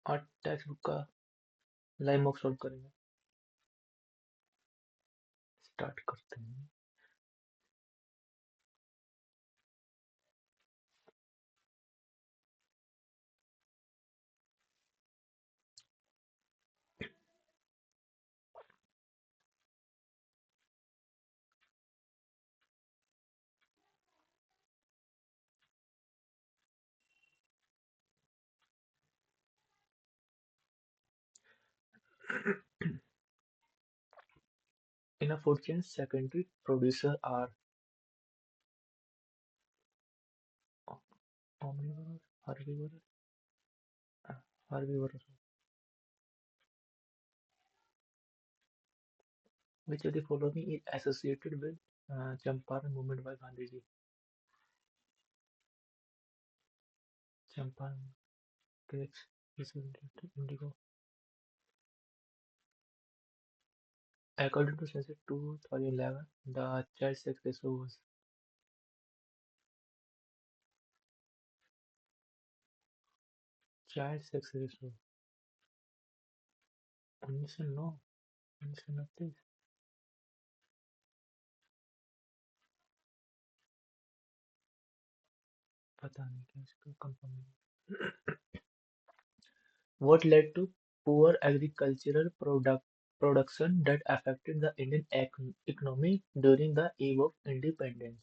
आज text book का live mock solve करेंगे। स्टार्ट करते हैं। In a food chain, secondary producers are omnivorous, herbivorous, herbivorous. Which of the following is associated with Champaran movement by Gandhiji? Champaran grapes, indigo. According to Census 2011, the child sex ratio was child sex ratio 1909 1929 पता नहीं क्या इसका confirm. What led to poor agricultural production that affected the Indian economy during the eve of independence?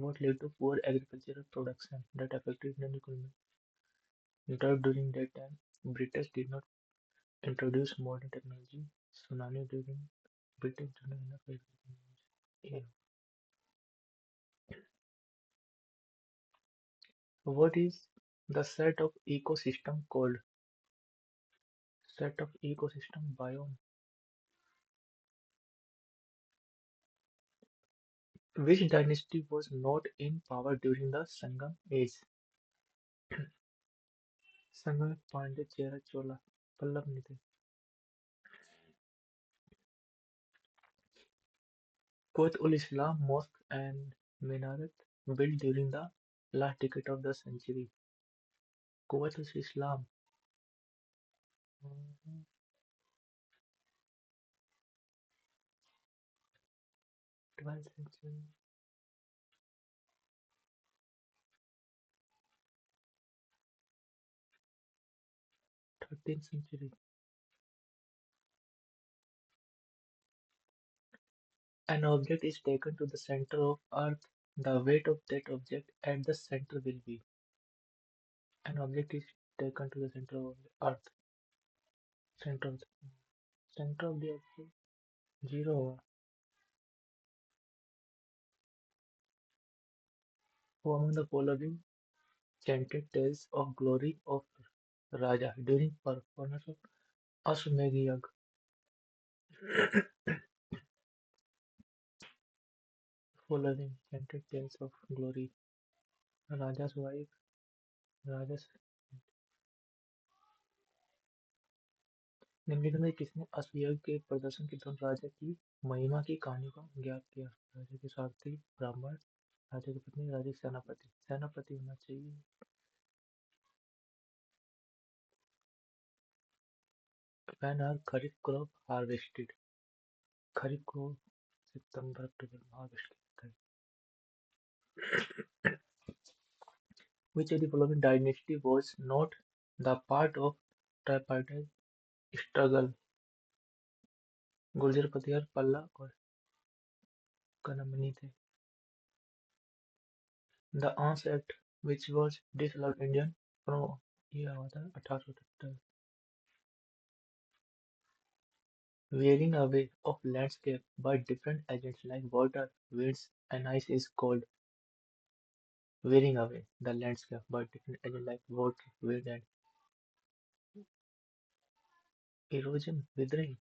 What led to poor agricultural production that affected Indian economy? Drought during that time, British did not introduce modern technology. Tsunami during British did not enough agriculture. Yeah. What is the set of ecosystem called? Set of ecosystem biome. Which dynasty was not in power during the Sangam age? संघ में पांड्य चेरा चोला पल्लव नहीं थे। Quwwat-ul-Islam Mosque and minaret built during the last decade of the century. Quwwat-ul-Islam 12th century, 13th century. An object is taken to the center of Earth. The weight of that object at the center will be. An object is taken to the center of Earth. Center of center of the object zero होगा. Who among the following chanted tales of glory of Raja during performance of Ashwamedh Yagna? Following chanted tales of glory. Raja's wife, Raja's निम्नलिखित में किसने अश्वयज्ञ के प्रदर्शन के दौरान राजा की महिमा की कहानी को ज्ञात किया? राजा के सारथी, ब्राह्मण, राजा की पत्नी, राजा के सेनापति। सेनापति होना चाहिए। When are kharif crop harvested? खरीफ को सितंबर अक्टूबर में हार्वेस्ट किया जाता है। Which of the following dynasty was not the part of tripartite struggle? Gurjar, Patiyar, पल्ला और कनमनी थे। The Arms Act which was disallowed Indian from ये हुआ था 1878। Wearing away of landscape by different agents like water, winds and ice is called wearing away the landscape by different agents like water, wind and erosion, withering।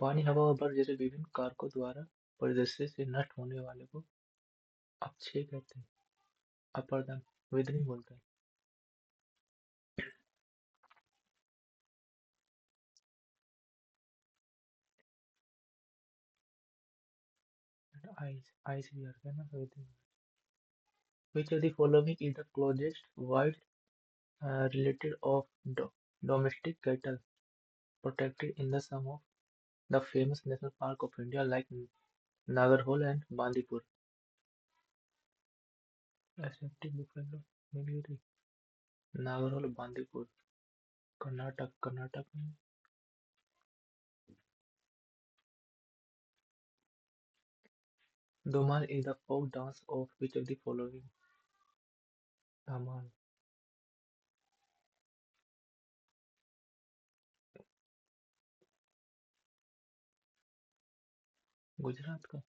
पानी, हवा और बर्फ जैसे विभिन्न कारकों द्वारा परिदृश्य से नष्ट होने वाले को अपक्षय कहते हैं। अपरदन, विदरिंग बोलते हैं। आइस आइस भी आता है ना withering. Which of the following is the closest wild relative of domestic cattle protected in the some of the famous national park of India like Nagarhole and Bandipur? Ashanti Buffalo, Nilgiri, Nagarhole, Bandipur, Karnataka. Dhumal is the folk dance of which of the following? Dhamal, Gujarat का.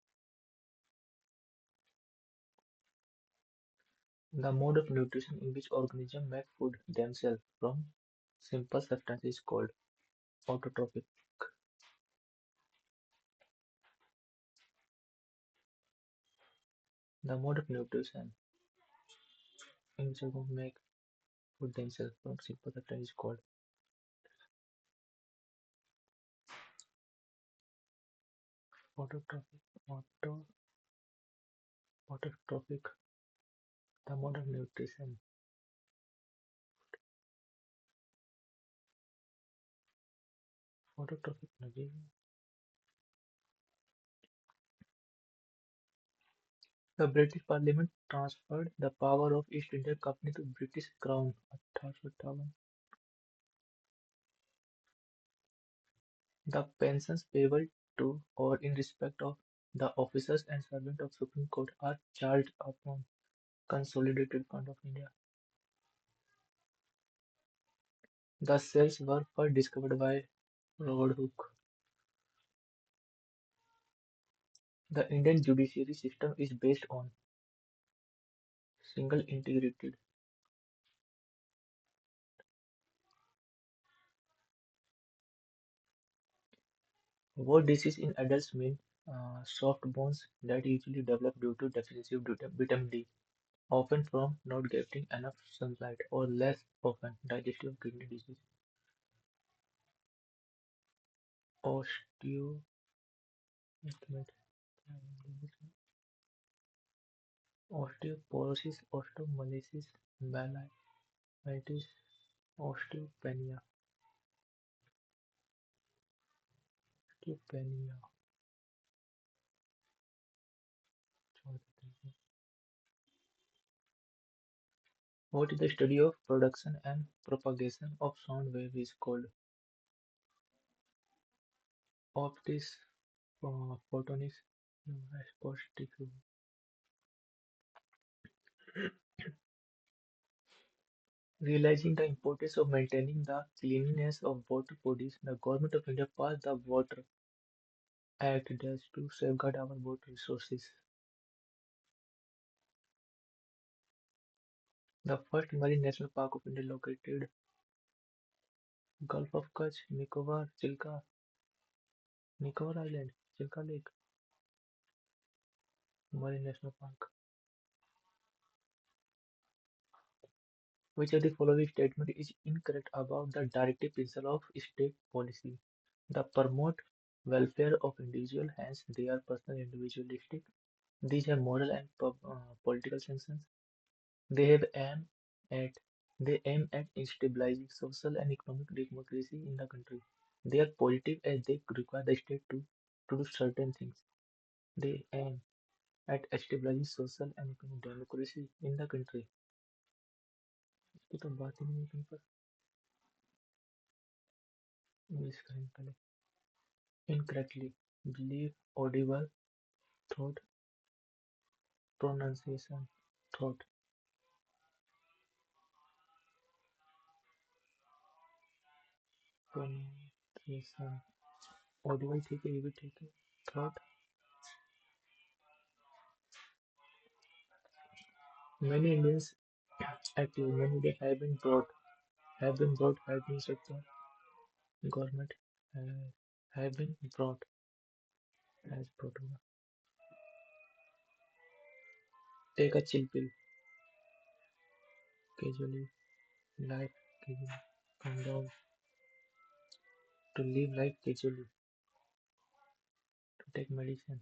The mode of nutrition in which organisms make food themselves from simple substances is called autotrophic. The mode of nutrition in which organisms make food themselves from simple substances is called autotrophic. Autotrophic. The mode of nutrition. Autotrophic. The British Parliament transferred the power of East India Company to British Crown. 1858. The pensions payable to or in respect of the officers and servants of Supreme Court are charged upon Consolidated Fund of India. The cells were first discovered by Robert Hooke. The Indian judiciary system is based on single integrated. What disease in adults mean soft bones that usually develop due to deficiency of vitamin D, often from not getting enough sunlight, or less often digestive kidney disease. Osteo, osteoporosis, osteomalacia, myelitis, osteopenia, osteopenia. What is the study of production and propagation of sound wave is called? Optics, photonics, acoustics. Realizing the importance of maintaining the cleanliness of water bodies, the Government of India passed the Water Act to safeguard our water resources. The first marine national park of India located Gulf of Kutch, Nicobar Island, Chilka Lake, Marine National Park. Which of the following statement is incorrect about the directive principle of state policy? The promote welfare of individual, hence they are personal individualistic. These have moral and political sanctions. They have at they aim at stabilizing social and economic democracy in the country. They are positive as they require the state to do certain things. They aim at stabilizing social and economic democracy in the country. इसकी तो बात ही नहीं है कहीं पर. English करेंगे पहले. Incorrectly. Believe audible thought pronunciation thought pronunciation audible ठीक है ये भी ठीक है. Thought. Many Indians active many they have been sector government have been brought as protocol. Take a chill pill casually life casually calm down to live life casually to take medicine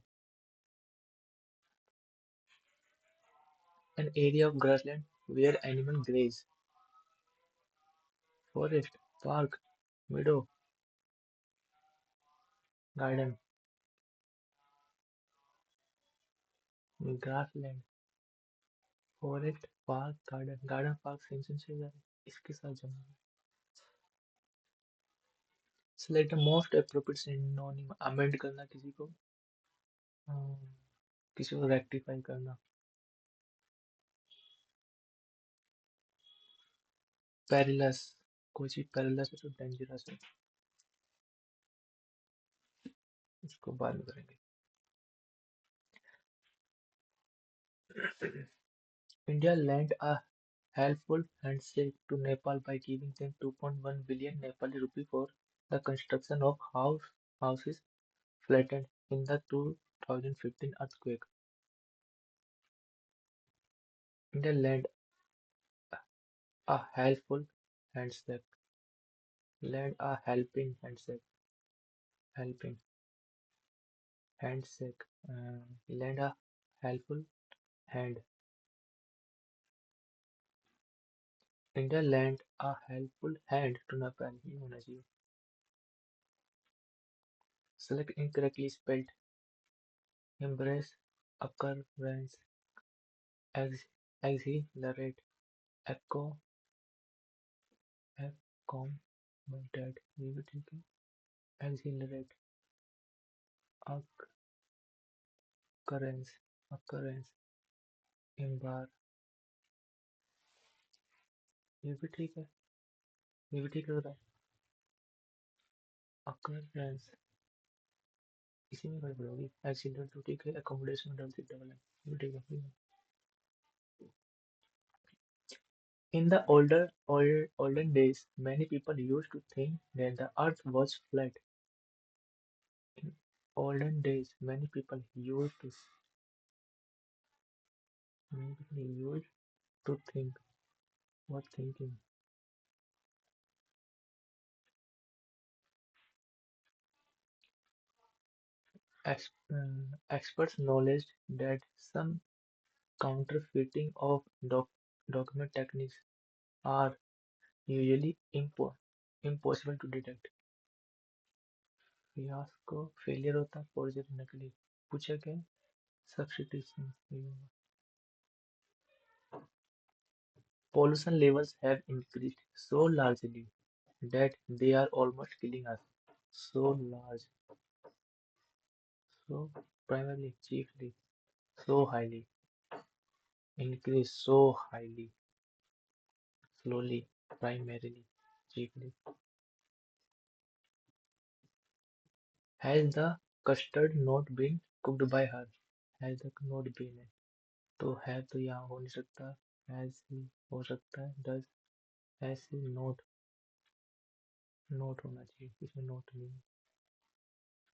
An area of grassland where animals graze. Forest, park, meadow, garden, grassland, forest, park, garden, garden park सेंशन से जा रहा है इसके साथ जमा है. Select the most appropriate synonym. Amend करना किसी को, अम, किसी को रेक्टिफाई करना. पेरिलस, कोई चीज पेरिलस है तो डेंजरस है. इसको बाद में करेंगे. India lent a helpful handshake to Nepal by giving them 2.1 billion Nepali rupee for the construction of houses flattened in the 2015 earthquake. India lent a helpful handshake, lent a helping handshake, lend a helpful hand. India lent a helpful hand to Nepal. ये होना चाहिए. Select incorrectly spelled. Embrace occurrence. Ex- exhilarate. Echo. Accommodated. ये भी ठीक है. Exhilarate. Occurrence. Occurrence. Embar. ये भी ठीक है. ये भी ठीक लग रहा है. Occurrence. इसी में गड़बड़ होगी. Accident तो ठीक है. Accommodation डबल डबल है. ये भी ठीक है. In the olden days, many people used to think that the earth was flat. In olden days, many people used to think, what thinking, experts acknowledged that some counterfeiting of document techniques are usually impossible to detect. Fiasco failure होता है, forgery नकली. पूछा क्या? Substitution. Pollution levels have increased so largely that they are almost killing us. So large, so primarily, chiefly, so highly, increase so highly, slowly, primarily, chiefly. Has the custard not been cooked by her? Has the not been है. तो है तो यहाँ हो नहीं सकता. Has ही हो सकता है. Does has ही not होना चाहिए. इसमें not नहीं है.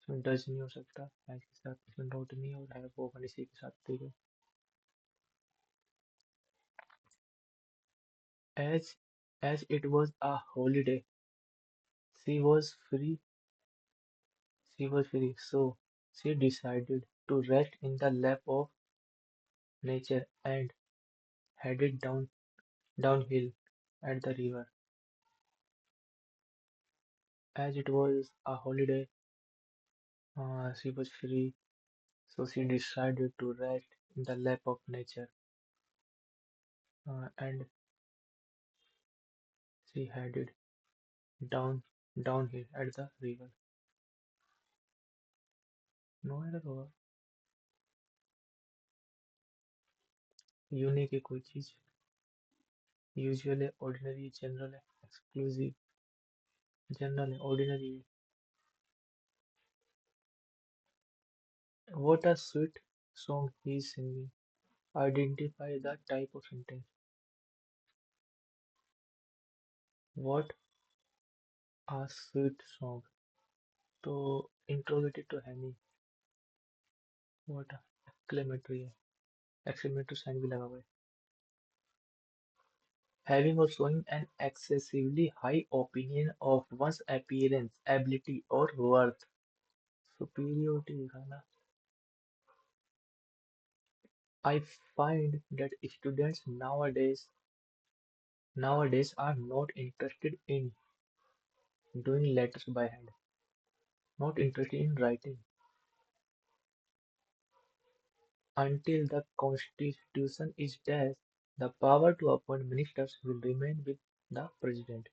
इसमें does नहीं हो सकता. has के साथ इसमें not नहीं और है वो वाली सी के साथ ठीक है. As as it was a holiday, she was free so she decided to rest in the lap of nature and headed downhill at the river. As it was a holiday, she was free, so she decided to rest in the lap of nature and she headed down downhill at the river. No error होगा. Unique है कोई चीज. Usual है, ordinary, general है, exclusive. General है, ordinary है. What a sweet song he is singing. Identify the type of sentence. What a sweet song. तो interrogative तो है नहीं. What a exclamatory है. Exclamatory sign भी लगा हुआ है. Having or showing an excessively high opinion of one's appearance, ability or worth. Superiority दिखाना. I find that students nowadays are not interested in doing letters by hand, not interested in writing until the constitution is passed. The power to appoint ministers will remain with the president.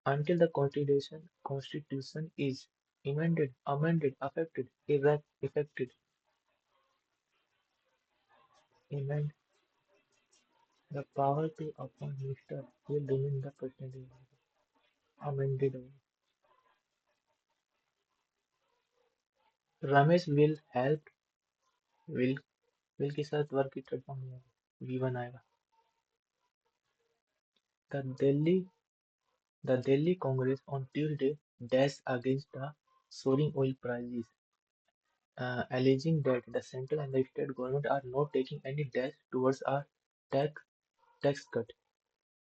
Until the constitution is amended, the power to appoint ministers will remain the president. Amended. Ramesh will will के साथ work की platform नहीं आएगा V1 आएगा the Delhi the Delhi Congress on Tuesday dashed against the soaring oil prices, alleging that the central and the state government are not taking any dash towards a tax tax cut.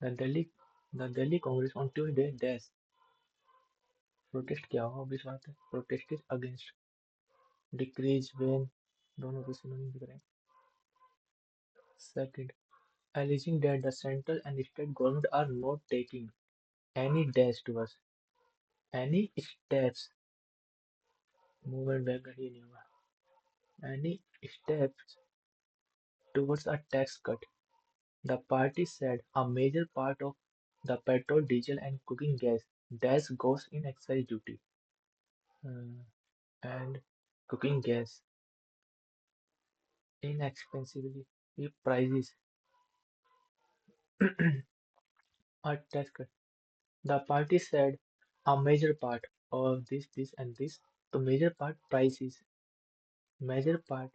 The Delhi the Delhi Congress on Tuesday dashed protest क्या होगा obvious बात है protested against decrease when दोनों को synonym दिख रहे हैं. Second, alleging that the central and state government are not taking any dash towards any steps movement back नहीं होगा any steps towards a tax cut. The party said a major part of the petrol, diesel, and cooking gas dash goes in excise duty. Uh, and cooking gas inexpensively prices are tax cut. The party said a major part of this, and this. The major part prices, major part,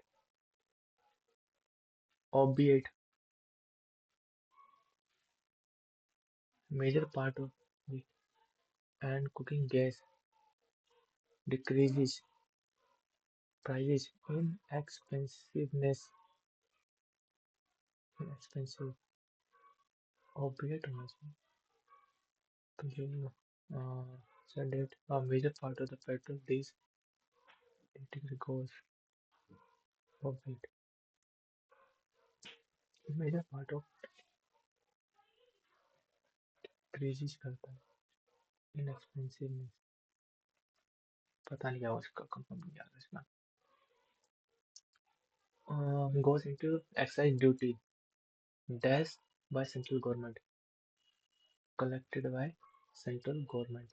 albeit major part of the and cooking gas decreases prices inexpensive albeit होना चाहिए तो जो said that a major part of the petrol these it goes albeit major part of decreases करता है inexpensiveness पता नहीं क्या हुआ इसका कंफर्म नहीं आ रहा इसका goes into excise duty dash by central government collected by central government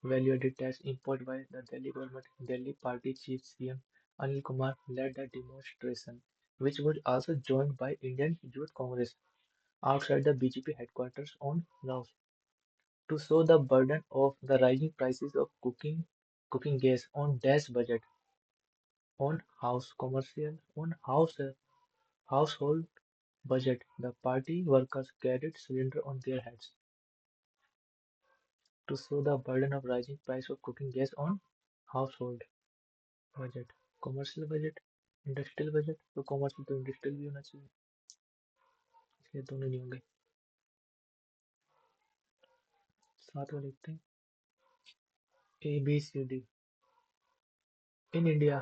value-added tax imposed by the Delhi government. Delhi party chief CM Anil Kumar led the demonstration, which was also joined by Indian Youth Congress outside the BJP headquarters on Laos to show the burden of the rising prices of cooking gas on dash budget, on household budget. The party workers carried cylinder on their heads to show the burden of rising price of cooking gas on household budget. Commercial budget industrial budget तो commercial तो industrial भी होना चाहिए इसलिए दोनों नहीं होंगे साथ में लिखते हैं ABCD इन इंडिया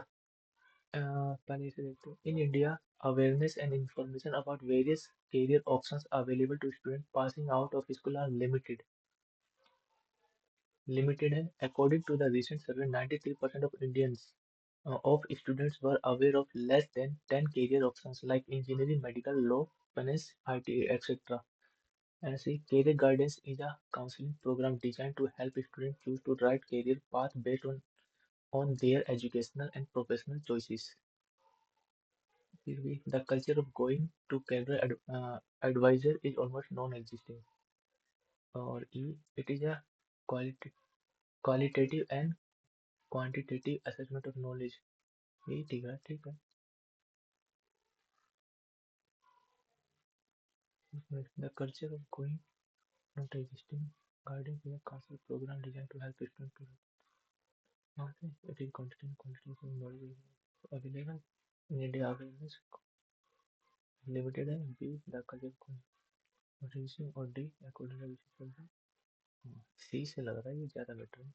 पहले इसे देखते हैं in India awareness and information about various career options available to students passing out of school are limited है according to the recent survey 93% of Indians of students were aware of less than 10 career options like engineering medical law finance IT etc. NC Career Guidance is a counseling program designed to help students choose the right career path based on their educational and professional choices. The culture of going to career advisor is almost non-existent. Or E, it is a quality, qualitative and quantitative assessment of knowledge. ये ठीक है. The culture of going not existing. Guidance is a counseling program designed to help students to okay, it is continuous knowledge available in India awareness limited है B the culture को reducing और D according to research C से लग रहा है ये ज़्यादा better है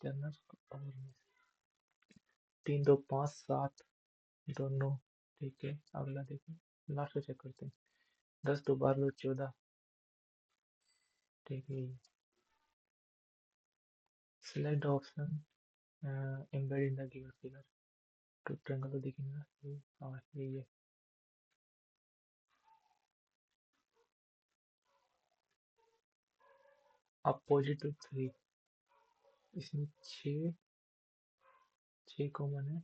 जनरल और तीन दो पाँच सात दोनों। ठीक है, अगला देखें, लास्ट को चेक करते हैं। 10 दो 12 दो 14। ठीक है, select option embed in the given figure. तो ट्रायंगल तो दिखेंगे ना ये, हाँ यही है। अपोजिट टू 3, इसमें 6 6 कॉमन है।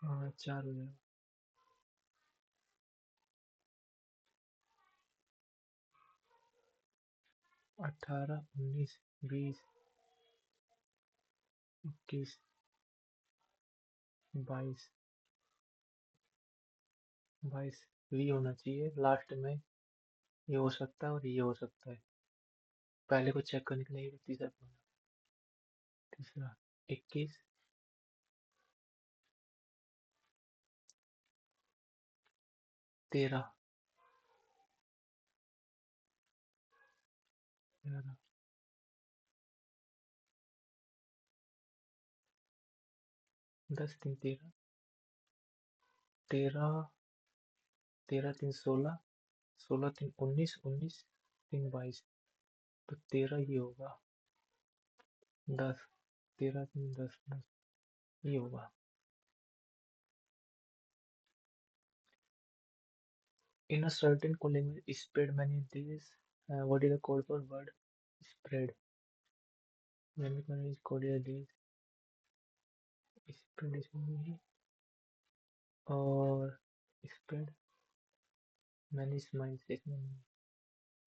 हाँ 4 हो जाएगा। 18 19 20 21 22 22 वी होना चाहिए लास्ट में। ये हो सकता है और ये हो सकता है। पहले को चेक करने के लिए ये तीसरा बोला। तीसरा 21 13 11 10 3 13 13 13 3 16 16 3 19 19 3 22। तो 13 ये होगा। 10 13 3 10 10 ये होगा। In a certain code language, spread many days. What is the code for word spread? Many is coded days. Spread इसमें और spread many smiles इसमें नहीं।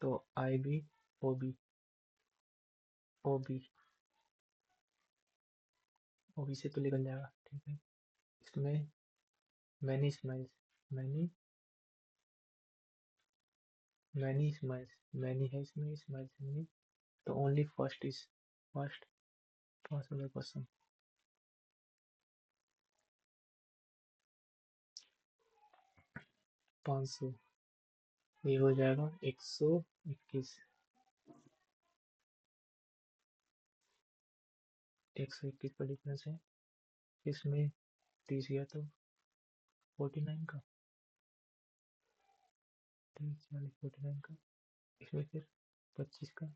तो IB OB OB OB से तो निकल जाएगा। ठीक है, इसमें many smiles many many smiles many है इसमें, smiles नहीं। तो only first is first possible person। 500 ये हो जाएगा 121। 121 का डिफरेंस है। इसमें 30 गया तो 49 का, 30 40 49 का। इसमें फिर 25 का।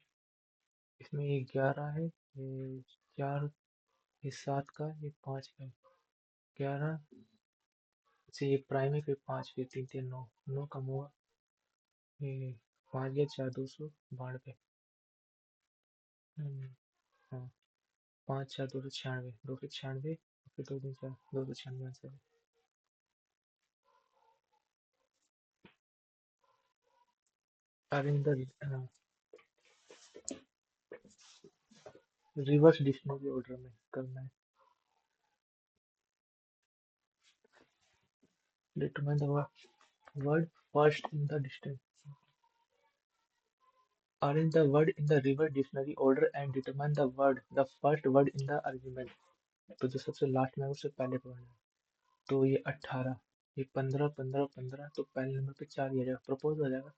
इसमें ये 11 है, ये 4, ये 7 का, ये 5 का। 11 से ये प्राइम है, फिर 5, फिर 3 3 9 9 कम हुआ। ये 5 गया 4 292। हाँ 5 4 296, 296 फिर 2 3 4 296 आंसर है। अरविंद रिवर्स डिक्शनरी ऑर्डर में करना है। Determine the word first in the dictionary. Arrange the word in the reverse dictionary order and determine the first word in the argument. तो जो सबसे लास्ट में है उससे पहले पढ़ना है। तो ये 18, ये 15 15 15, तो पहले नंबर पे 4 ही आ जाएगा, प्रपोज हो जाएगा।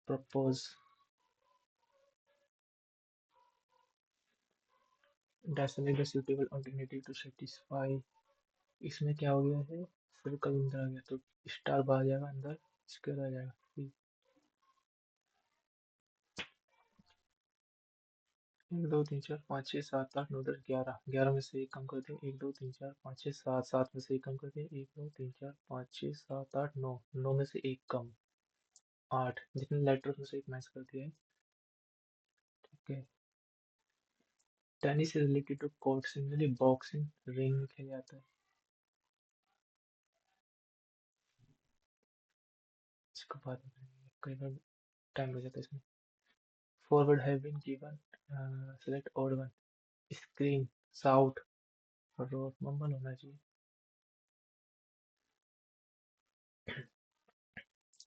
Propose designate the suitable alternative to satisfy। इसमें क्या हो गया है, सर्कल अंदर आ गया तो स्टार बाहर जाएगा, अंदर स्क्वायर आ जाएगा। 1 2 3 4 5 6 7 8 9 10 11, 11 में से एक कम कर दे, 1 2 3 4 5 6 7, 7 में से एक कम कर दे, 1 2 3 4 5 6 7 8 9, 9 में से एक कम 8, जितने लेटर में से एक मैच कर दिया है। ठीक है, tennis is related to court, similarly boxing ring में खेला जाता है। इसको बाद में करेंगे, कई बार टाइम हो जाता है इसमें। Forward have been given, select odd one. Scream, shout और मम्बल होना चाहिए।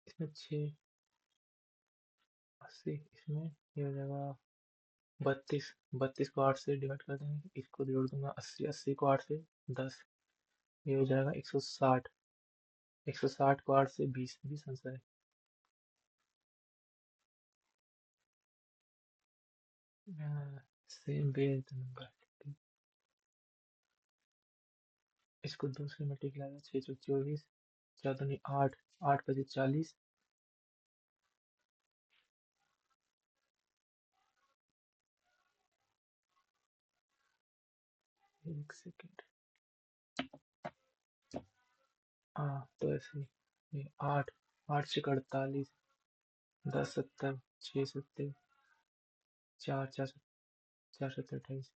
इसमें 6 80, इसमें ये हो जाएगा 32, 32 को 8 से डिवाइड कर देंगे, इसको जोड़ दूंगा 80, 80 को 8 से 10, ये हो जाएगा 160, 160 को 8 से 20, 20 आंसर है। Same way as the number. इसको 2 से मल्टीप्लाई, 6 चौक 24, 4 दूनी 8, 8 5 40। एक सेकेंड। हाँ तो ऐसे ही, ये 8, 8 6 48, 10 70, 6 70, 4 4 4 7 28।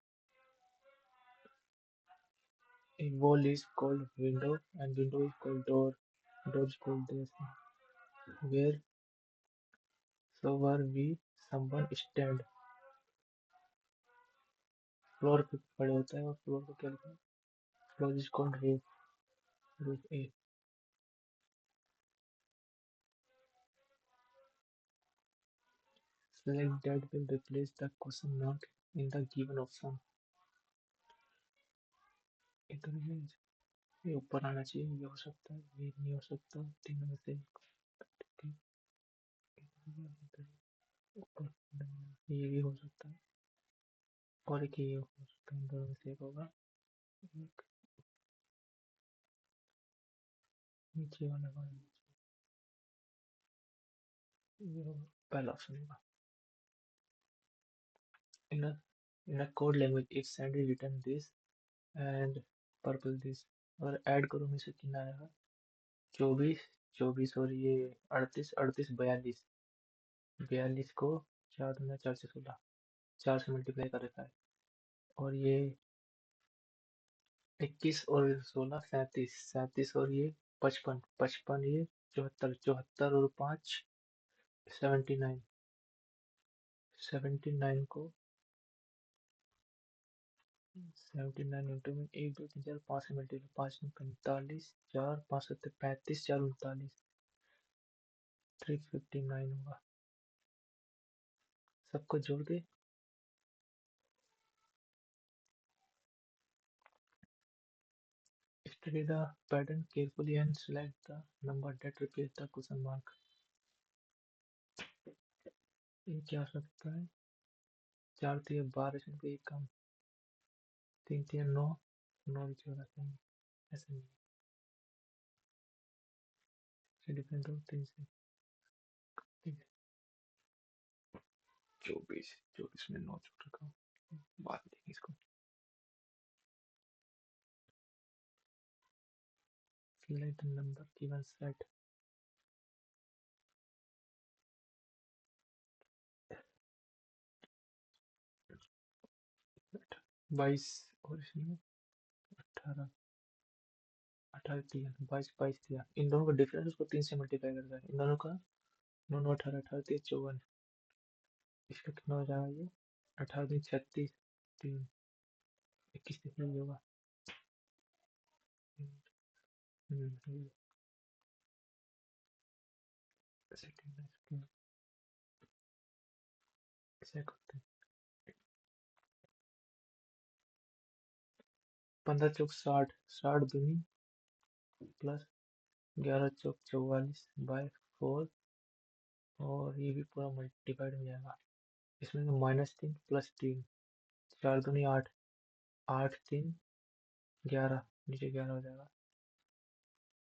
A wall is called window and window is called door. Door is called this. Where soever we someone stand, floor पे खड़े होता है और फ्लोर को क्या लिखा है? Floor is called roof. Roof A. Select that will replace the question mark in the given option. इधर ये ऊपर आना चाहिए, ये हो सकता है, ये नहीं हो सकता, तीनों में से ठीक है, ऊपर ये भी हो सकता है और एक ये हो सकता है, दोनों में से एक होगा। एक नीचे वाला वाला ये होगा, पहला ऑप्शन होगा। In a code language if Sandy written this and purple this, और ऐड करो में से कितना आएगा? 24 24 और ये 38 38 42, 42 को 4 दूना 4 से 16, 4 से मल्टीप्लाई कर रखा है। और ये 21 और 16 37, 37 और ये 55, 55 ये 74, 74 और 5 79, 79 को 79 इंटू में 1 2 3 4 5 से मल्टीप्लाई, 5 में 45, 4 5 7 35, 4 39, 359 होगा। सबको जोड़ के study the pattern carefully and select the number that replace the question mark. ये क्या हो सकता है? 4 3 12 इसमें कोई एक कम, 3 3 9, 9 भी चौदह से ऐसे नहीं, डिफरेंट हो 3 से 24, 24 में 9 जोड़ रखा हूँ, बाद में देखेंगे इसको। Select the number given set. बाईस और इसमें 18, 18 दिया, 22 22 दिया। इन दोनों का डिफरेंस उसको 3 से मल्टीप्लाई करता है, इन दोनों का, दोनों 18 18 3 54, इसका कितना हो जाएगा? ये 18 3 36, 3 21 कितना ही होगा? हम्म, सेकंड ऐसे करते हैं। 15 चौक 60, 60 दूनी प्लस 11 चौक 44 बाय 4, और ये भी पूरा मल्टीप्लाइड हो जाएगा। इसमें -3 +3, 4 दूनी 8, 8 3 11, नीचे 11 हो जाएगा,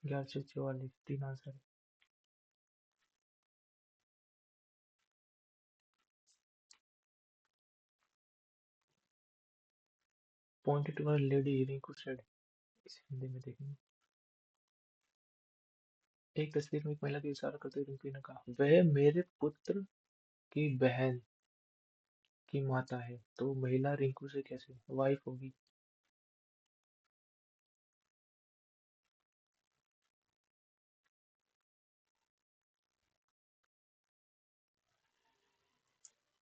11 चौक 44, 3 आंसर है। Pointed to lady Rinku said, इस हिंदी में देखेंगे। एक तस्वीर में एक महिला की इशारा करते हुए रिंकू ने कहा, वह मेरे पुत्र की बहन की माता है, तो महिला रिंकू से कैसे वाइफ होगी?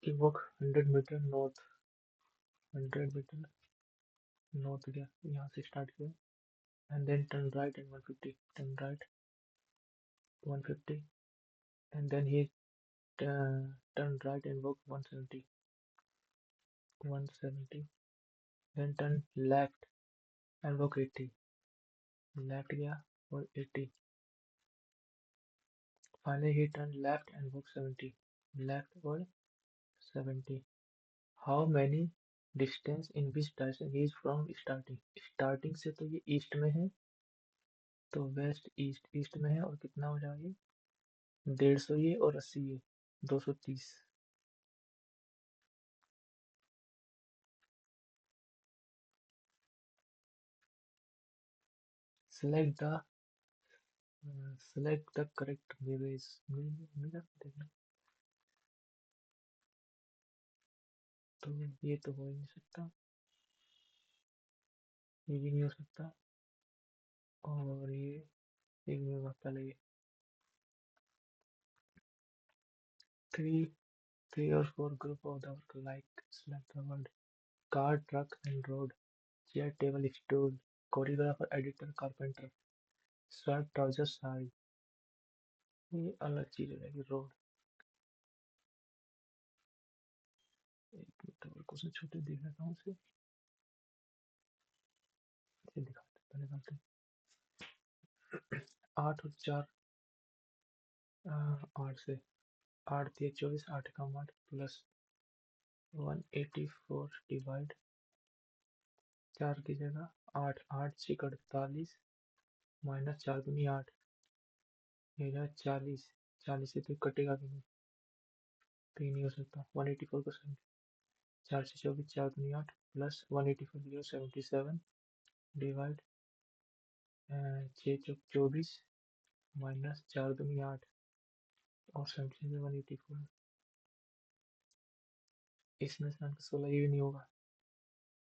कि वो 100 मीटर नॉर्थ, 100 मीटर नॉर्थ गया, यहाँ से स्टार्ट किया, and then turn right and 150, turn right 150, and then he turn right and walk 170, 170, then turn left and walk 80, left गया और 80, finally he turned left and walk 70, left और 70. How many distance in which direction he is from starting. Starting से तो ये east में है, तो west east east में है, और कितना हो जाएगा ये 150 ये और 80 ये 230। Select the select the correct mirrors mirror देखना। तो ये तो हो ही नहीं सकता, ये भी नहीं हो सकता, और ये भी नहीं होगा। पहले ये 3 or 4 group of the work like select the word car, truck and road, chair, table, stool, choreographer, editor, carpenter, shirt, trousers, sari. ये अलग चीज हो जाएगी रोड। एक मिनट और क्वेश्चन छोटे देख लेता हूँ उसे, इसे दिखाते हैं, पहले करते हैं। 8 और 4, 8 से 8 × 3 = 24, 8 × 8 प्लस 184 डिवाइड 4 की जगह 8, 8 × 6 = 48 माइनस 4 × 8 ये हो 40। 40 से तो कटेगा भी नहीं, तो ये नहीं हो सकता। 184%। 4 से 24, 4 × 8 प्लस 184 077 डिवाइड 6 × 24 माइनस 4 × 8 और 77 184। इसमें से 16 ये भी नहीं होगा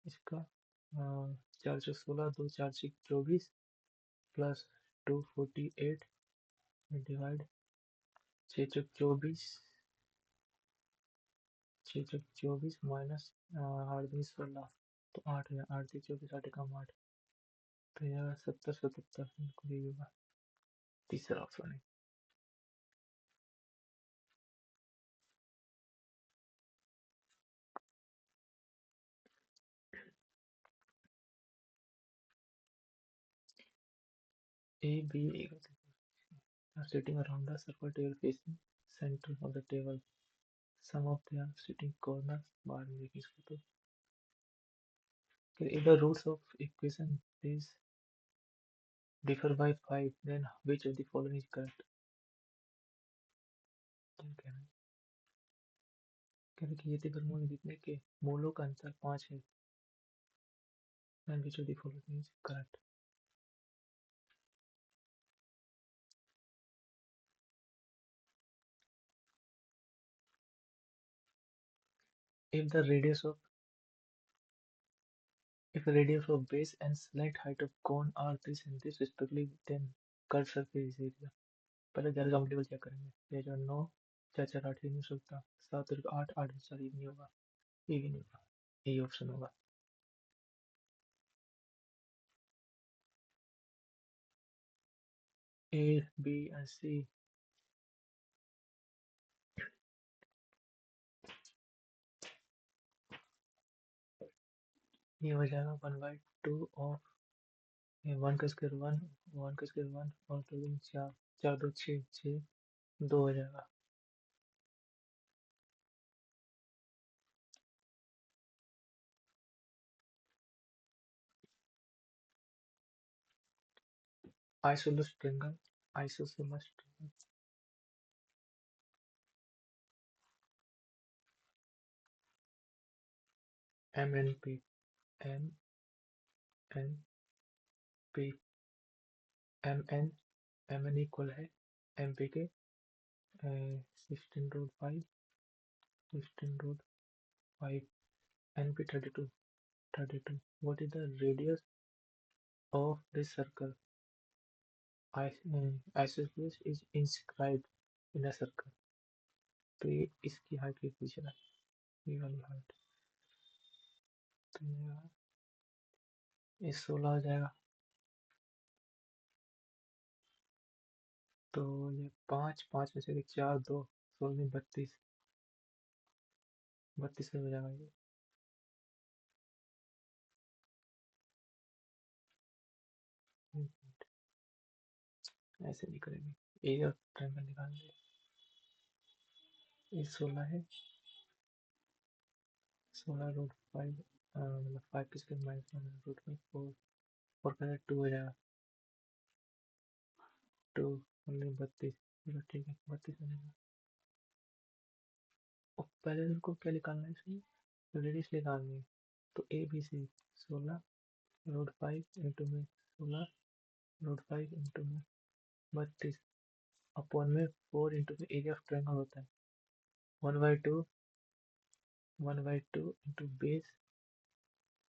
इसका। 416 2 4 6 24 प्लस 248 डिवाइड 6 × 24 6 × 24 माइनस 8 × 16 तो 8 है। 8 × 24 8 × 8 तो यह 70 77 बिल्कुल यही होगा। तीसरा ऑप्शन है। A, B are sitting around a circle table facing center of the table. Some of them are sitting corners. बाद में देखिए इसको तो। If the roots of equation is differ by 5, then which of the following is correct? क्या कहना है? कह रहे कि यदि वर्गमूल में जितने के मूलों का अंतर 5 है, then which of the following is correct? If the radius of base and slant height of cone are this and this respectively, then curved surface is area. पहले जरा काउंटेबल चेक करेंगे। ये जो 9 4 4 8 ये नहीं हो सकता। 7 और 8 8 और 4 ये नहीं होगा, ये भी नहीं होगा, यही ऑप्शन होगा। A, B and C। ये हो जाएगा 1/2 ऑफ 1 का स्क्वायर 1, 1 का स्क्वायर 1 और 2 दूनी 4, 4 2 6 6 2 हो जाएगा। Isosceles triangle, isosceles triangle MNP MNP MN MN equal है MP के 16√5 16√5 NP 32। What is the radius of this circle? Isosceles is inscribed in a circle। तो ये इसकी हाइट की पूछ रहा है, ये वाली हाइट। तो ये 16 हो जाएगा। तो ये 5 5 में से 4 2 16 में 32 32 हो जाएगा ये। ऐसे नहीं करेंगे, एरिया ऑफ ट्रायंगल निकालेंगे। ये 16 है, 16√5 मतलब 5 के स्क्वायर माइनस 1 रूट में 4 4 का 2 हो जाएगा 2 उन्नीस 32 चलो ठीक है 32 हो जाएगा। और पहले उनको क्या निकालना है इसमें रेडियस निकालनी है तो A B C 16 root 5 into में 16 रूट 5 इंटू में 32 अपॉन में 4 इंटू में एरिया ऑफ ट्रायंगल होता है 1/2 इंटू बेस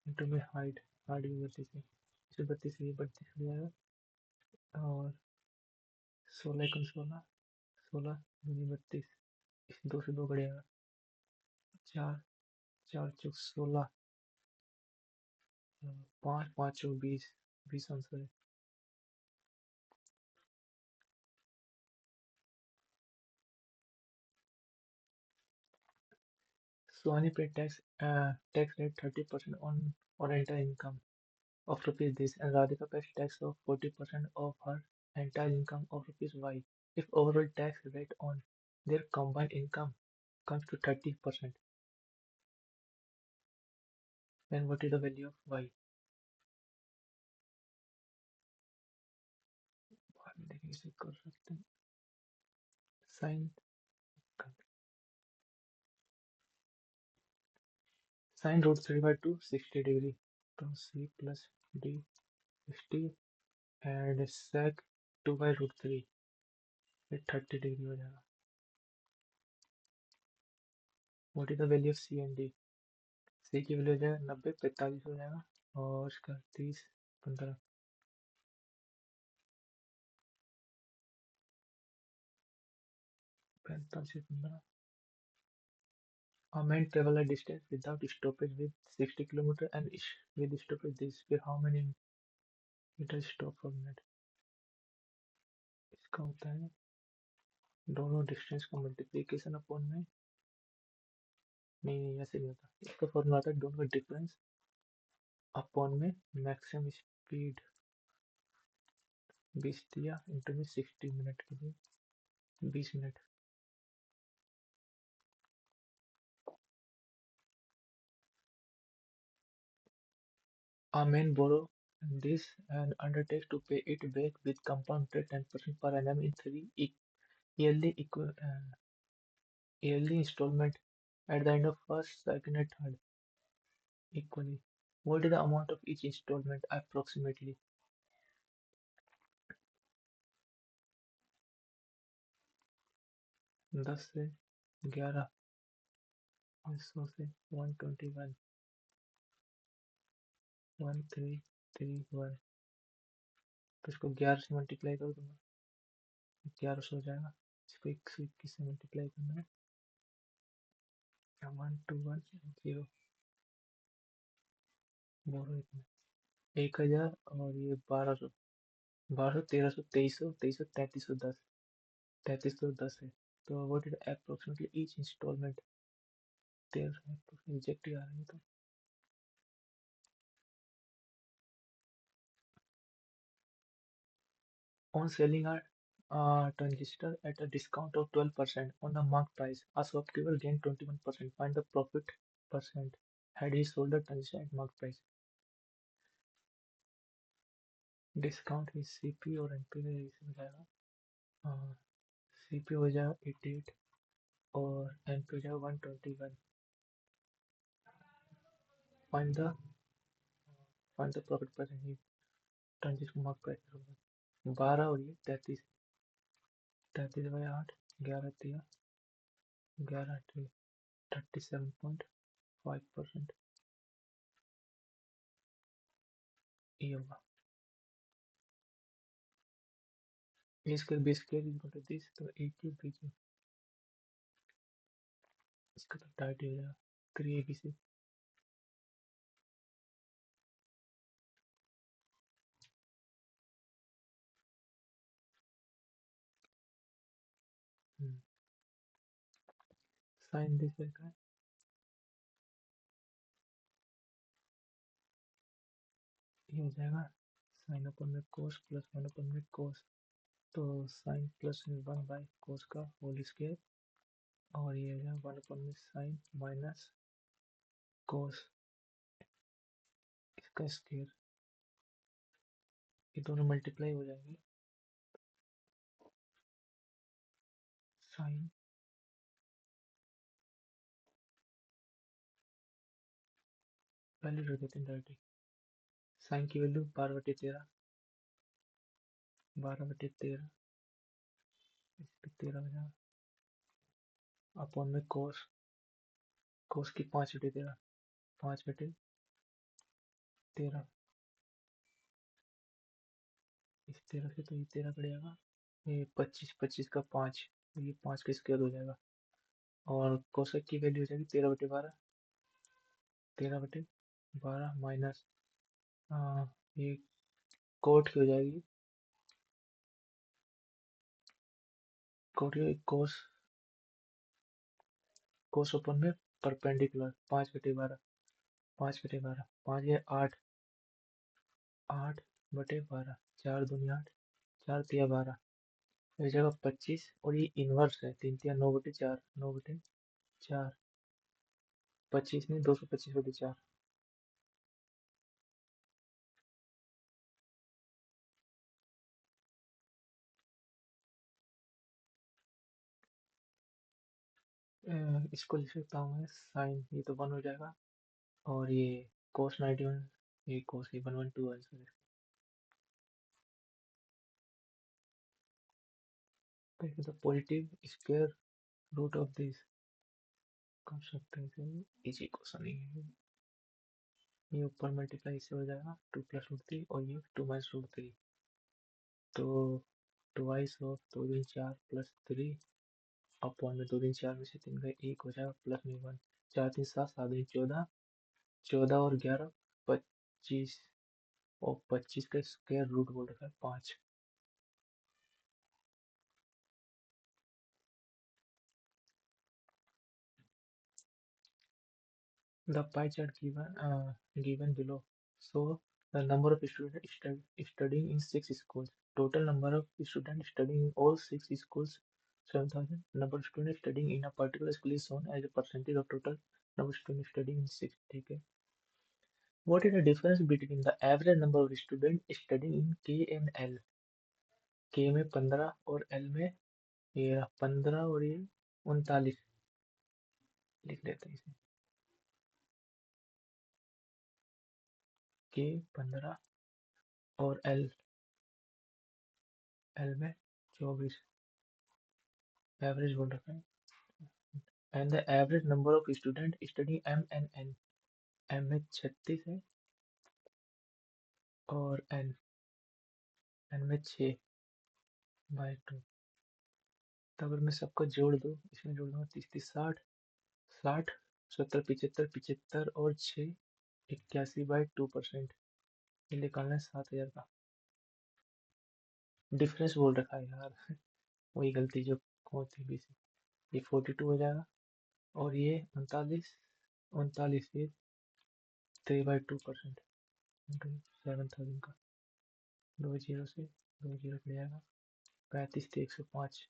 इंटू में हाइट हाइट भी 32 है इसे 32 ये 32 हो जाएगा और 16 कम 16 16 दूनी 32 इस 2 से 2 बढ़ेगा 4 4 चौक 16 5 5 चौक 20 20 आंसर है। Suhani paid tax rate 30% on entire income of rupees this, and Radhika pays tax of 40% of her entire income of rupees Y. If overall tax rate on their combined income comes to 30%, then what is the value of Y? बाद में देखेंगे इसे कर सकते हैं sign sign root 35 to 60 degree तो C plus D 60 and sec 2 by root 3 ये 30 degree हो जाएगा। What is the value of C and D? C की वैल्यू हो जाएगा 90 45 हो जाएगा और इसका 30 15 45 15 A man travel a distance without stoppage with 60 kilometer and with stoppage this फिर how many meter stop for minute इसका होता है दोनों डिस्टेंस का मल्टीप्लिकेशन अपॉन में नहीं ऐसे नहीं होता इसका फॉर्मूला आता है दोनों का डिफरेंस अपॉन में मैक्सिमम स्पीड 20 दिया इंटू में 60 मिनट के लिए 20 minute A man borrow this and undertakes to pay it back with compound rate 10% per annum in three yearly yearly installment at the end of first, second, and third equally. What is the amount of each installment approximately? 10 से 11 100 से 121 1331 तो इसको 11 से multiply कर दूंगा 1100 हो जाएगा इसको 121 से मल्टीप्लाई करना है 1210 बोलो इतना 1000 और ये 1200 1200 1300 2300 2300 3310 3310 है तो what is approximately each instalment 1300 exact ही आ रही है तो on selling a transistor at a discount of 12% on the marked price, a shopkeeper gained 21%. Find the profit percent had he sold the transistor at marked price. Discount he CP और NP का इसमें जाएगा CP हो जाएगा 88 और NP हो जाएगा 121 find the find the profit percent he transition mark price होगा 12 और ये 33 33 बाई 8 11 दिया 11 37.5% ये होगा A square B square is equal to this तो ए क्यूब बी क्यूब इसका तो टाइट हो जाएगा 3 ABC साइन दिस है ये हो जाएगा साइन अपन में कोस प्लस 1 अपन में कोस तो साइन प्लस 1 बाई कोस का होल स्क्वायर और ये हो जाएगा 1 अपन में साइन माइनस कोस इसका स्क्वायर, ये दोनों मल्टीप्लाई हो जाएंगे। साइन, वैल्यू रख देते हैं डायरेक्टली। साइन की वैल्यू 12/13, 12/13, इस पे 13 हो जाएगा। अपॉन में कोस, कोस की 5/13, 5/13, इस 13 से तो ये 13 कट जाएगा, ये 25, 25 का 5, तो ये 5 का स्क्वायर हो जाएगा। और कोसेक की वैल्यू हो जाएगी 13/12, 13/12 माइनस ये कोट की हो जाएगी, कोट की कोस, कोस ओपन में परपेंडिकुलर, 5/12, 5/12, 5 ये 8, 8/12, 4 दूनी 8, 4 तिया 12, हो जाएगा 25, और ये इनवर्स है, 3 तिया 9/4, 9/4, 25 नहीं 225/4। इसको लिख सकता हूँ मैं साइन, ये तो 1 हो जाएगा, और ये कोस 91, ये कोस ये 112 आंसर है। तो positive square root of this कर सकते हैं इसे, इजी क्वेश्चन ही है। ये ऊपर मल्टीप्लाई इससे हो जाएगा 2 + √3, और ये 2 - √3, तो ट्वाइस ऑफ 2 × 4 + 3 अपॉन में 2 × 4 में से 3 का 1 हो जाएगा, प्लस में 1, 4 × 3 = 7, 7 × 14, 14 और 11 25, और 25 का स्क्वायर रूट बोल रखा है 5। The pie chart given below show the number of students studying in 6 schools. Total number of students studying in all 6 schools 7,000. Number of students studying in a particular school is shown as a percentage of total number of students studying in 6. ठीक है. What is the difference between the average number of students studying in K and L? K में 15 और L में ये 15 और ये 39 लिख लेते हैं इसे. K 15 और L में 24 एवरेज बोल रखा है. And the average number of student study M and N. M में 36 है और N में 6/2. तो अगर मैं सबको जोड़ दूँ, इसमें जोड़ दूँगा 30 30 60, 60 70 75 75 और 6 81/2%. ये निकालना है 7,000 का. डिफरेंस बोल रखा है यार. वही गलती जो होती है बेसिक. ये 42 हो जाएगा, और ये 39, 39 ये 3/2%. 7,000 का 2 जीरो से 2 जीरो कट जाएगा, 35 से 105.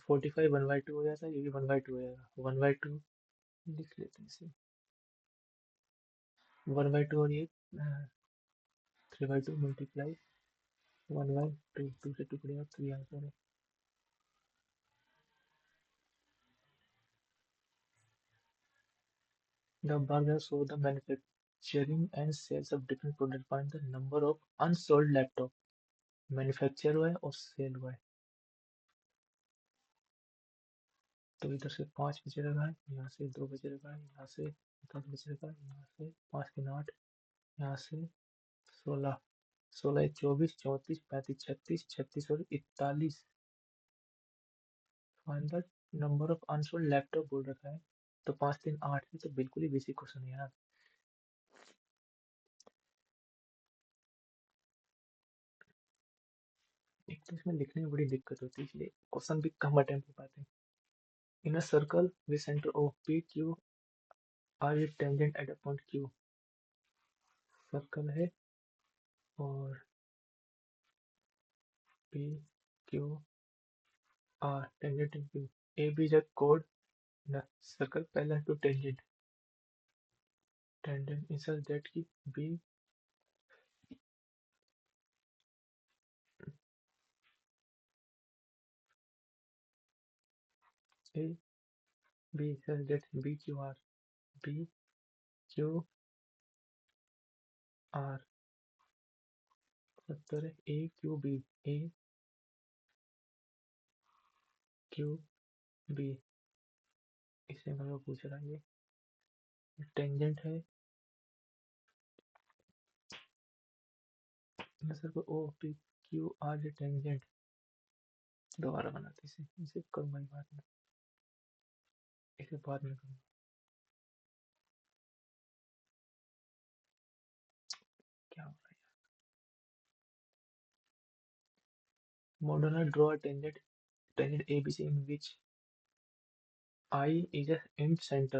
45 1/2 हो जाता है, ये भी 1/2 हो जाएगा. 1/2 लिख लेते हैं इसे. 1/2 और ये 3/2 मल्टीप्लाई 1/2, 2 से 2 करेगा तो ये आंसर है. The bar show the manufacturing and sales of different products. Find the number of unsold laptop. Manufacture हुआ है और सेल हुआ है, तो इधर से 5 बचे रखा है, यहाँ से 2 बचे रखा है, यहाँ से 10 बचे रखा है, यहाँ से 5 3 8, यहाँ से 16, 16 24 34 35 36 36 और 41. Find the number of unsold laptop बोल रखा है, तो 5 3 8 है, तो बिल्कुल ही बेसिक क्वेश्चन है यार. एक तो इसमें लिखने में बड़ी दिक्कत होती है, इसलिए क्वेश्चन भी कम अटेम्प्ट हो पाते हैं. In a circle with centre O P Q are a tangent at a point Q. Circle है और P Q R tangent and Q. A B is a chord in a circle parallel to tangent. Tangent is such that B A B is such that B Q R उत्तर है A Q B। इससे मेरे को पूछ रहा है ये tangent है sir को ओ पी क्यू आर ये टेंजेंट दोबारा बनाते इसे इसे करूँगा ही बाद में इसे बाद में करूँगा क्या हो रहा है modern draw tangent ABC in which I is a in center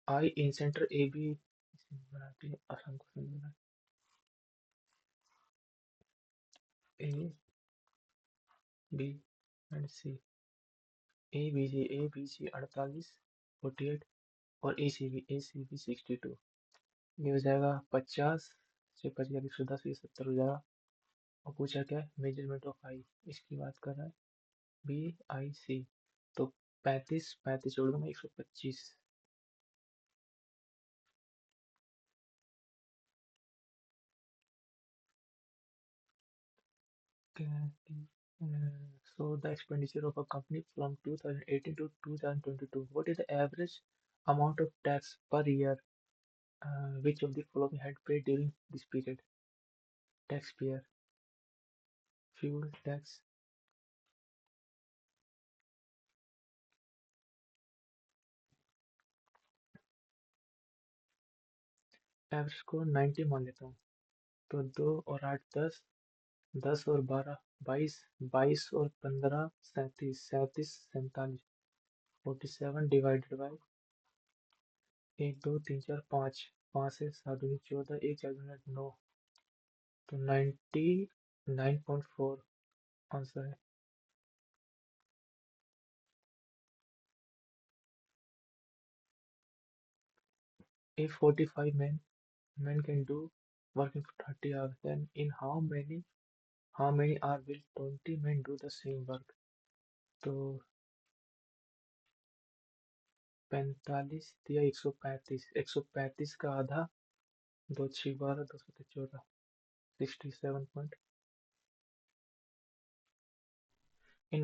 I in center AB बनाते हैं आसान क्वेश्चन बना A B and C ABC 48 48 और ACB 62 ये हो जाएगा 50 से 50 110 ये 70 हो जाएगा और पूछा क्या है मेजरमेंट ऑफ आई इसकी बात कर रहा है BIC तो 35 जोड़ दूंगा 125 so the expenditure of a company from 2018 to 2022 what is the average amount of tax per year which of the following had paid during this period taxpayer fuel tax average को 90 मान लेता हूँ तो 2 और 8 10 और 12 22 22 और 15 37 37 47 47 डिवाइडेड बाई 1 2 3 4 5 5 से 7 दूनी 14 1 4 दूनी 9 तो 99.4 आंसर है if 45 men can do working for 30 hours then in how many hours will 20 men do the same work तो 45 दिया 135 का आधा 2 6 12 2 14 67 point in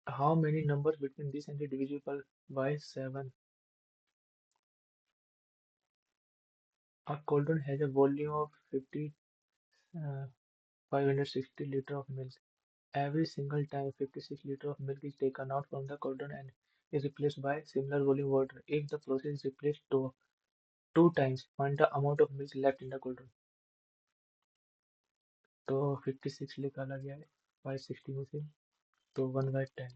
how many numbers between this and the divisible by 7 a cauldron has a volume of 560 liter of milk every single time 56 liter of milk is taken out from the cauldron and is replaced by similar volume water if the process is replaced two times find the amount of milk left in the cauldron तो 56 निकाला गया है 560 में से तो 1/10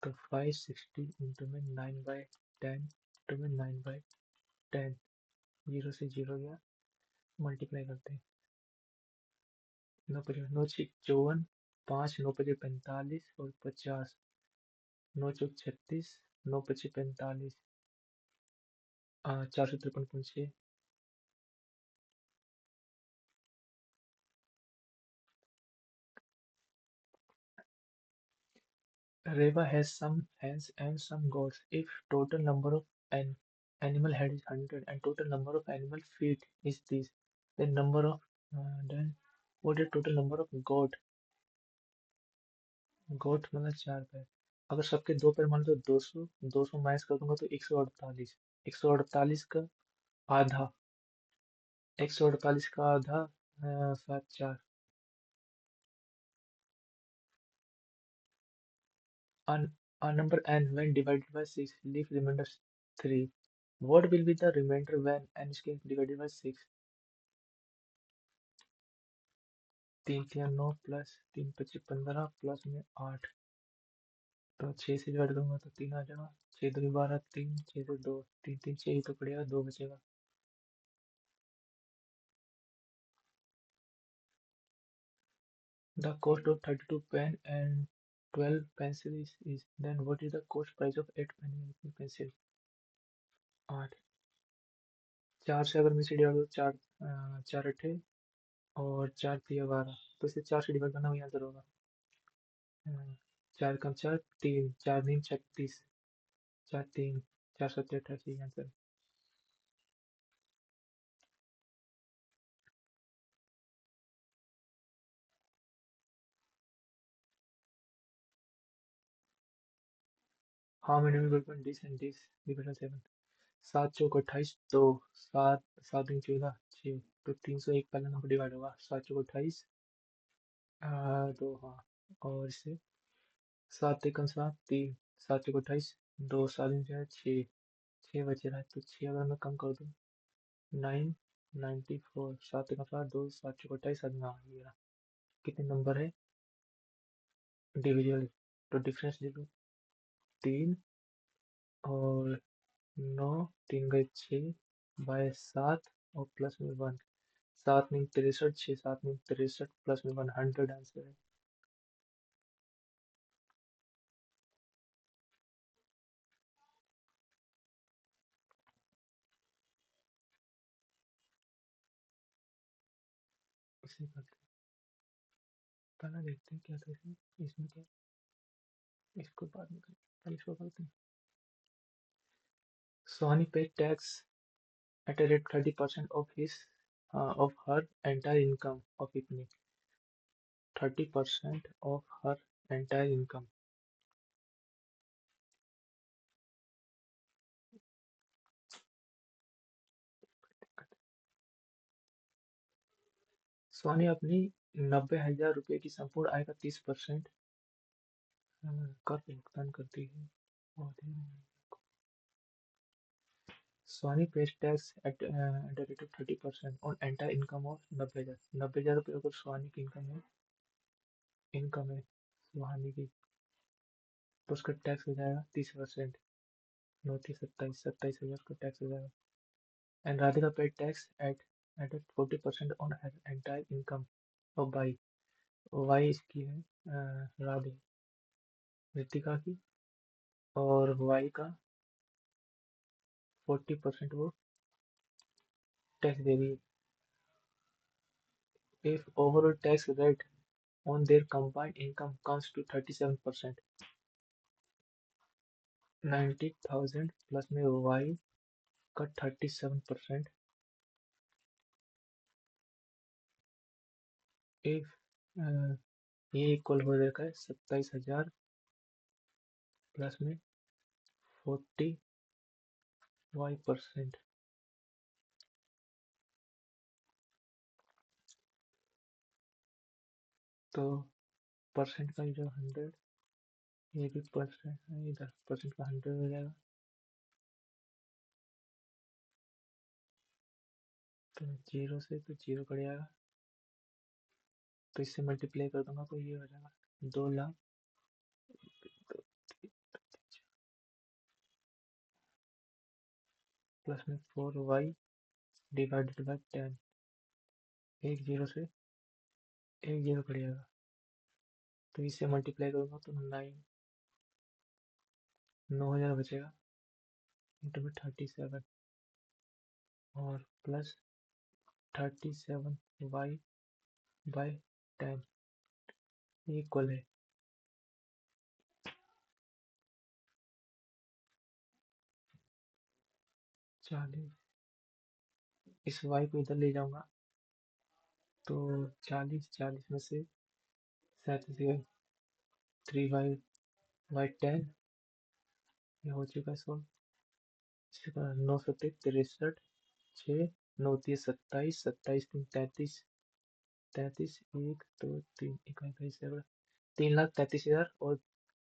तो 560 into में 9/10 into में 9/10 जीरो से जीरो गया मल्टीप्लाई करते हैं 9 5 9 6 54 5 9 5 45 और 50 9 4 36 9 5 45 453.6 Reva has some hens and some goats. If total number of an animal head is 100 and total number of animal feet is this, then number of then what is total number of goat मतलब 4 पैर अगर सबके 2 पैर मान लो तो 200 minus कर दूंगा तो 148 148 का आधा 148 का आधा 7 4 a number n when divided by 6 leave remainder 3 what will be the remainder when n is divided by 6 3 3 9 plus 3 5 15 plus में 8 तो 6 से डिवाइड करूंगा तो 3 आ जाएगा 6 2 12 3 6 से 2 3 3 6 ही तो पड़ेगा 2 बचेगा The cost of 32 pen and 12 pencils is then what is the cost price of 8 pen and pencil? 8 4 से अगर मैं इसे डिवाइड करूँ 4 4 अट्ठे और 4 तिया 12 तो इसे 4 से डिवाइड करना वही आंसर होगा। 4 कम 4 3 4 तीन 36 4 3 4 7 88 आंसर। हाँ मैंने भी बिल्कुल डिस एंड डिस डिविजन 7 7 चौक 28 2 7 7 दूनी 14 6 तो 301 पहला नंबर डिवाइड होगा 7 चौक 28 2 हाँ और इससे 7 एकम 7 3 7 चौक 28 2 7 दूनी 6 6 बचे रहा है तो 6 अगर मैं कम कर दूँ 9 94 7 एकम 7 2 7 चौक 28 हाँ ये रहा। कितने नंबर है डिविजिबल तो डिफरेंस ले लो 3 और 9 3 गए 6 बाय 7 और प्लस में 1 7 में 63 6 7 में 63 प्लस में 100 आंसर है। इसे करते हैं पहला देखते हैं क्या था इसमें इसमें क्या इसको बाद में करते हैं पहले इसको करते हैं। Sony paid tax at a rate 30% of her entire income of कितनी 30% of her entire income। Soni अपनी 90,000 रुपए की संपूर्ण आय का 30% कर भुगतान करती है। बहुत ही Sony pays tax at a rate of 30% on entire income of 90,000 90,000 रुपये अगर सोनी की इनकम है सोहानी की तो उसका टैक्स हो जाएगा 30%। 29 27 27,000 का टैक्स हो जाएगा। And Radhika paid tax at 40% on her entire income of Y Y इसकी है राधे रितिका की और वाई का 40% वो टैक्स दे रही है। If overall tax rate on their combined income comes to 37%। 90,000 plus में वाई का 37%। इफ ये इक्वल हो जाएगा 27,000 प्लस में 45%। तो परसेंट का जो 100 ये भी परसेंट इधर परसेंट का 100 हो जाएगा तो जीरो से तो जीरो कट जाएगा तो इससे मल्टीप्लाई कर दूंगा तो ये हो जाएगा 2 लाख प्लस में 4y डिवाइडेड बाई 10 एक जीरो से एक जीरो कट जाएगा तो इससे मल्टीप्लाई करूंगा तो 9,000 बचेगा इंटू में 37 और प्लस 37y बाई 10 इक्वल है 40। इस y को इधर ले जाऊंगा तो 40 में से 37 3y बाई 10 ये हो चुका है सॉल्व। इसके बाद 9 सत्ते 63 6 9 तीन 27 27 तीन 33 33 1 2 3 21 3,33,000 और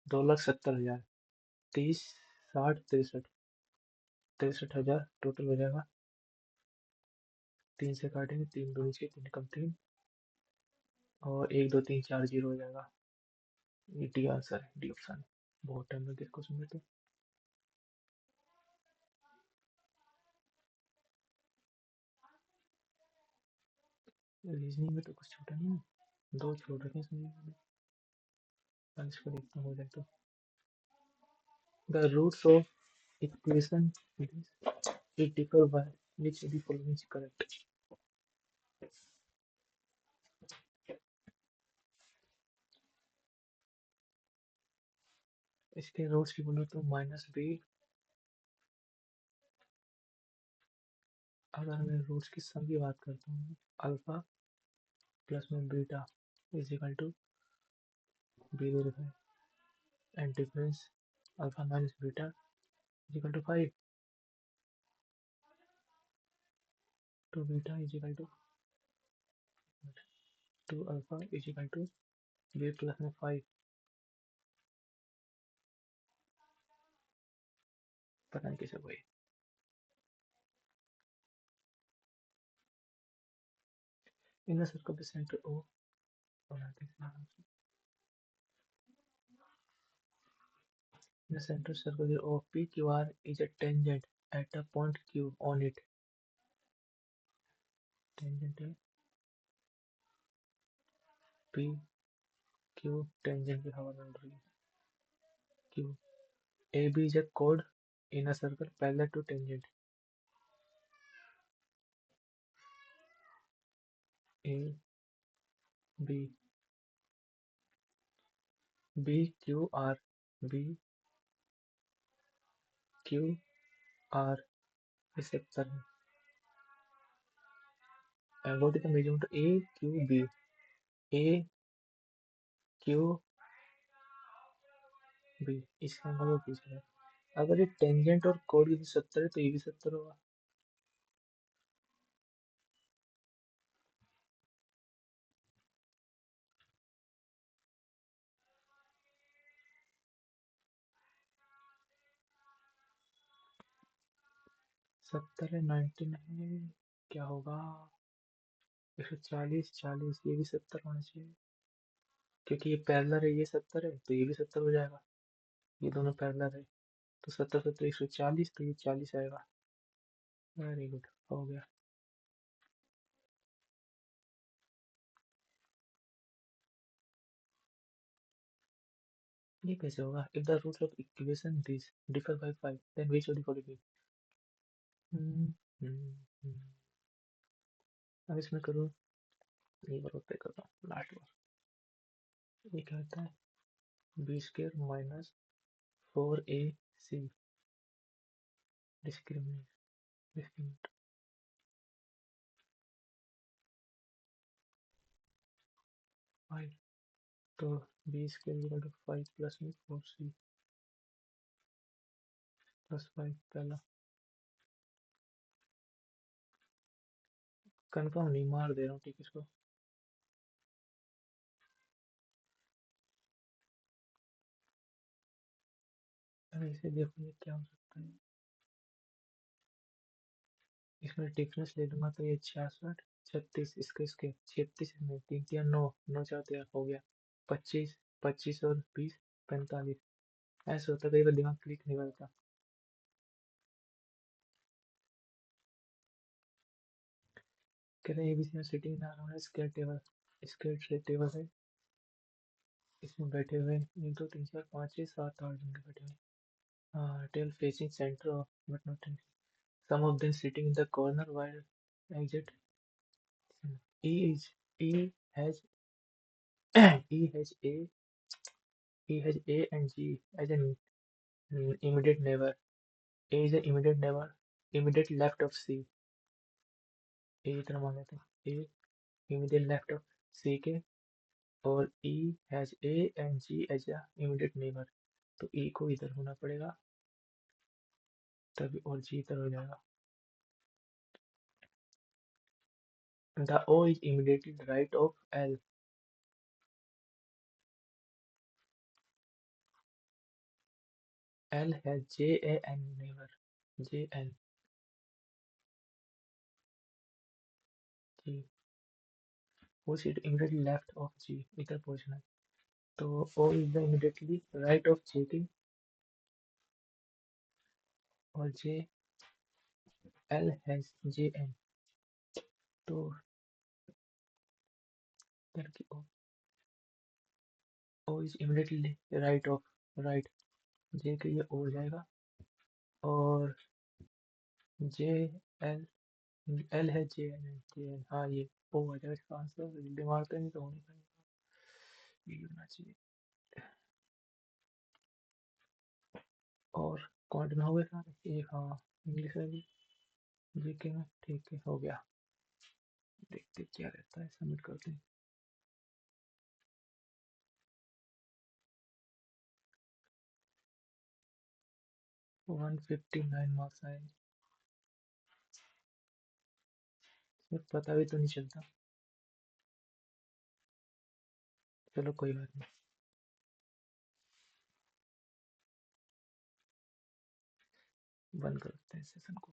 2,70,000 30 60 63,000 टोटल हो जाएगा। 3 से काटेंगे 3 दूनी 6 3 कम 3 और 1 2 3 4 जीरो हो जाएगा। ये डी आंसर है डी ऑप्शन। बहुत टाइम लगे इसको सुनने तो रीजनिंग में तो कुछ छूटा नहीं है। दो छोड़ रखे हैं इसमें मैंने। अब इसको देखता हूँ हो जाए तो। The roots of equation it differ by which of the following is correct. इसके रूट्स की बोलो तो -b, अगर मैं रूट्स की सम की बात करता हूँ, अल्फा प्लस में beta is equal to B दे रखा है, and difference alpha minus beta is equal to 5, तो beta is equal to alpha is equal to B plus में 5, पता नहीं कैसे हुआ। In circle the center O बनाते हैं in the center circle of PQR is a tangent at a point Q on it. Tangent है P Q, tangent की हवा में उड़ रही है Q. AB is a chord in a circle parallel to tangent. A B B Q R B Q R is sector है. And what is the measurement of A Q B? A Q B इसका मतलब पूछ रहा है, अगर ये tangent और code की 70 है तो ये भी 70 होगा. 70 है, 19 है, क्या होगा? 140 40, ये भी 70 होना चाहिए क्योंकि ये पैरेलल है, ये 70 है तो ये भी 70 हो जाएगा, ये दोनों पैरेलल है तो 70 70 140, तो ये 40 आएगा. वेरी गुड, हो गया. ये कैसे होगा? If the roots of equation this differ by 5 then which of the following? अब इसमें करो, एक बार और पे करता हूँ लास्ट बार. ये क्या होता है? B square minus 4ac discriminate discriminate 5, तो B square equal to 5 plus में 4c प्लस 5. पहला कंफर्म नहीं, मार दे रहा हूँ ठीक इसको. अरे इसे देखो ये क्या हो सकता है. इसमें डिफरेंस ले लूंगा तो ये 66 36, इसके 36 में 3 3 9 9 4 13 हो गया 25, 25 और 20 45. ऐसा होता है कई बार दिमाग क्लिक नहीं करता. कह रहे एबीसी में सिटिंग ना होना स्केयर टेबल. स्केयर टेबल है, इसमें बैठे हुए 1 2 3 4 5 6 7 8 जन के बैठे हुए. हाँ, tail facing centre but not in. Some of them sitting in the corner while exit. E is E has E has A E has A and G as an immediate neighbor. A is the immediate neighbor, immediate left of C. A की तरह मान लेते हैं. A immediate left of C के, और E has A and G as a immediate neighbor. तो E को इधर होना पड़ेगा तभी, और G इधर हो जाएगा. The O is immediately right of L. L has J A N neighbor. J N G. वो seat immediately left of G, इधर पहुंचना है. तो O is the immediately right of J की, और J L has J N. तो इधर की O O is immediately right of, right, जे के ये ओ हो जाएगा, और जे एल, एल है, जे एन है, जे एन, हाँ ये ओ हो जाएगा इसका आंसर, जल्दी मारते नहीं तो हो नहीं पाएगा, ये होना चाहिए। और कौन कितना हो गया सारे, एक, हाँ इंग्लिश है भी, जीके में, ठीक है हो गया। देखते क्या रहता है, सबमिट करते हैं। 159 मार्क्स आए, फिर पता भी तो नहीं चलता। चलो कोई बात नहीं, बंद करते हैं सेशन को।